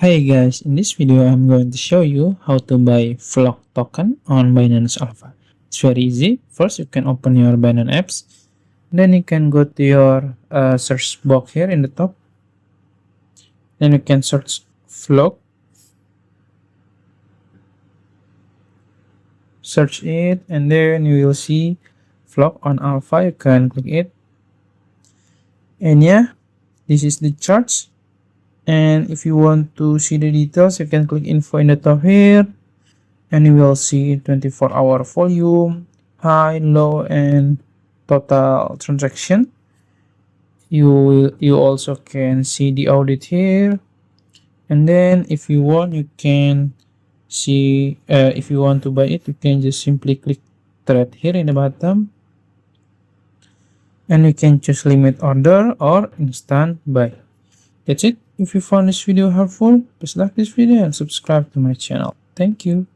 Hi guys, in this video I'm going to show you how to buy Flock token on Binance Alpha. It's very easy. First you can open your Binance apps, then you can go to your search box here in the top, then you can search Flock, search it, and then you will see Flock on Alpha. You can click it, and yeah, this is the charts. And if you want to see the details, you can click info in the top here, and you will see 24-hour volume, high, low, and total transaction. You also can see the audit here, and then if you want, you can see if you want to buy it, you can just simply click trade here in the bottom, and you can choose limit order or instant buy. That's it. If you found this video helpful, please like this video and subscribe to my channel. Thank you.